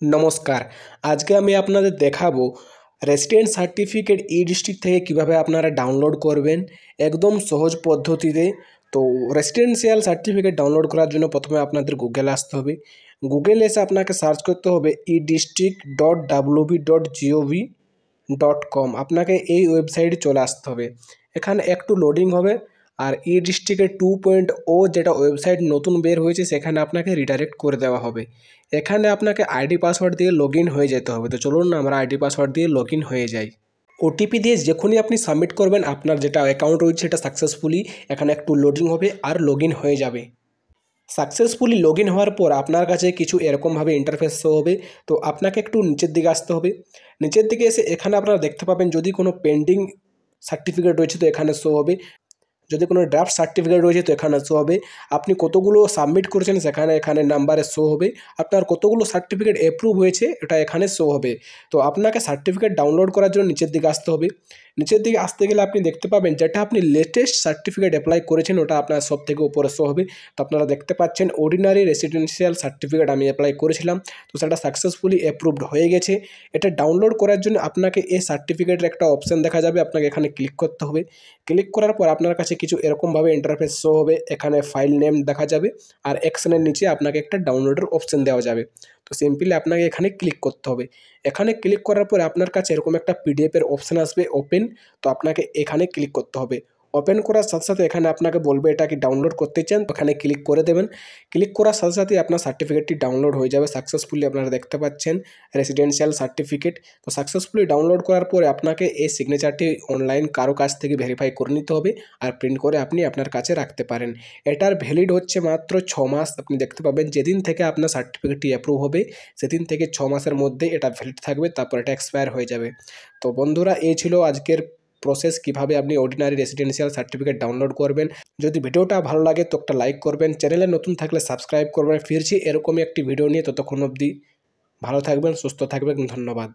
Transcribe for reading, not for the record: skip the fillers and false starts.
নমস্কার। আজকে আমি আপনাদের দেখাবো রেসিডেন্ট সার্টিফিকেট ই ডিস্ট্রিক্ট থেকে কিভাবে আপনারা ডাউনলোড করবেন একদম সহজ পদ্ধতিতে। তো রেসিডেন্সিয়াল সার্টিফিকেট ডাউনলোড করার জন্য প্রথমে আপনাদের গুগলে আসতে হবে। গুগলে এসে আপনাকে সার্চ করতে হবে edistrict.wb.gov.com। আপনাকে এই ওয়েবসাইটে চলে আসতে হবে। এখানে একটু লোডিং হবে আর ই ডিস্ট্রিক্টের 2.0 যেটা ওয়েবসাইট নতুন বের হয়েছে সেখানে আপনাকে রিডাইরেক্ট করে দেওয়া হবে। এখানে আপনাকে আইডি পাসওয়ার্ড দিয়ে লগ ইন হয়ে যেতে হবে। তো চলুন না আমরা আইডি পাসওয়ার্ড দিয়ে লগ ইন হয়ে যাই। ওটিপি দিয়ে যখনই আপনি সাবমিট করবেন আপনার যেটা অ্যাকাউন্ট রয়েছে সেটা সাকসেসফুলি এখানে একটু লোডিং হবে আর লগ ইন হয়ে যাবে। সাকসেসফুলি লগ ইন হওয়ার পর আপনার কাছে কিছু এরকমভাবে ইন্টারফেস শো হবে। তো আপনাকে একটু নিচের দিকে আসতে হবে। নিচের দিকে এসে এখানে আপনারা দেখতে পাবেন যদি কোনো পেন্ডিং সার্টিফিকেট রয়েছে তো এখানে শো হবে, যদি কোনো ড্রাফট সার্টিফিকেট রয়েছে তো এখানে শো হবে। আপনি কতগুলো সাবমিট করেছেন এখানে নাম্বারে শো হবে। আপনার কতগুলো সার্টিফিকেট অ্যাপ্রুভ হয়েছে এটা এখানে শো হবে। তো আপনাকে সার্টিফিকেট ডাউনলোড করার জন্য নিচের দিকে আসতে হবে। নিচের দিকে আসতে গেলে আপনি দেখতে পাবেন যেটা আপনি লেটেস্ট সার্টিফিকেট অ্যাপ্লাই করেছেন ওটা আপনার সব থেকে উপরে শো হবে। তো আপনারা দেখতে পাচ্ছেন অর্ডিনারি রেসিডেন্সিয়াল সার্টিফিকেট আমি অ্যাপ্লাই করেছিলাম, তো সেটা সাকসেসফুলি অ্যাপ্রুভড হয়ে গেছে। এটা ডাউনলোড করার জন্য আপনাকে এই সার্টিফিকেটের একটা অপশান দেখা যাবে, আপনাকে এখানে ক্লিক করতে হবে। ক্লিক করার পর আপনার কাছে কিছু এরকমভাবে ইন্টারফেস শো হবে। এখানে ফাইল নেম দেখা যাবে আর অ্যাকশনের নিচে আপনাকে একটা ডাউনলোডের অপশান দেওয়া যাবে। তো সিম্পলি আপনাকে এখানে ক্লিক করতে হবে। এখানে ক্লিক করার পরে আপনার কাছে এরকম একটা পিডিএফের অপশান আসবে ওপেন। তো আপনাকে এখানে ক্লিক করতে হবে। ওপেন করার সাথে সাথে এখানে আপনাকে বলবে এটা কি ডাউনলোড করতে চান, ওখানে ক্লিক করে দেবেন। ক্লিক করার সাথে সাথে আপনার সার্টিফিকেটটি ডাউনলোড হয়ে যাবে সাকসেসফুলি। আপনারা দেখতে পাচ্ছেন রেসিডেন্সিয়াল সার্টিফিকেট। তো সাকসেসফুলি ডাউনলোড করার পরে আপনাকে এই সিগনেচারটি অনলাইন কারো কাছ থেকে ভেরিফাই করে নিতে হবে আর প্রিন্ট করে আপনি আপনার কাছে রাখতে পারেন। এটার ভ্যালিড হচ্ছে মাত্র 6 মাস। আপনি দেখতে পাবেন যেদিন থেকে আপনার সার্টিফিকেটটি অ্যাপ্রুভ হবে সেদিন থেকে 6 মাসের মধ্যে এটা ভ্যালিড থাকবে, তারপর এটা এক্সপায়ার হয়ে যাবে। তো বন্ধুরা এই ছিল আজকের প্রসেস কিভাবে আপনি অর্ডিনারি রেসিডেন্সিয়াল সার্টিফিকেট ডাউনলোড করবেন। যদি ভিডিওটা ভালো লাগে তো একটা লাইক করবেন, চ্যানেলে নতুন থাকলে সাবস্ক্রাইব করবেন। ফিরছি এরকমই একটি ভিডিও নিয়ে, ততক্ষণ অবধি ভালো থাকবেন, সুস্থ থাকবেন, ধন্যবাদ।